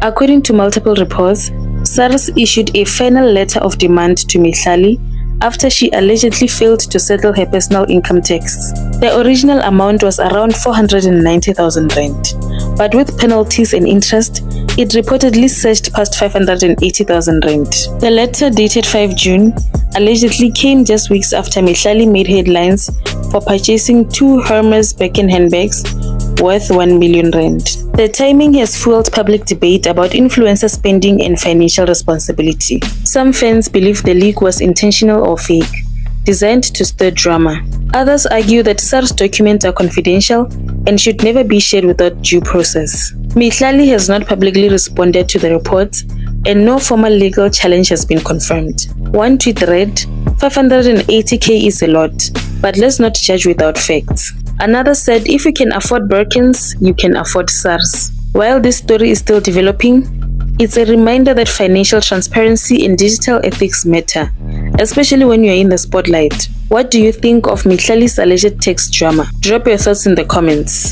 According to multiple reports, SARS issued a final letter of demand to Mihlali after she allegedly failed to settle her personal income tax. The original amount was around 490,000 rand, but with penalties and interest, it reportedly surged past 580,000 rand. The letter, dated 5 June, allegedly came just weeks after Mihlali made headlines for purchasing 2 Hermes Birkin handbags worth 1 million rand. The timing has fueled public debate about influencer spending and financial responsibility. Some fans believe the leak was intentional or fake, designed to stir drama. Others argue that SARS documents are confidential and should never be shared without due process. Mihlali has not publicly responded to the reports, and no formal legal challenge has been confirmed. One tweet read, "580k is a lot, but let's not judge without facts." Another said, "If you can afford Birkins, you can afford SARS." While this story is still developing, it's a reminder that financial transparency and digital ethics matter, especially when you're in the spotlight. What do you think of Mihlali's alleged tax drama? Drop your thoughts in the comments.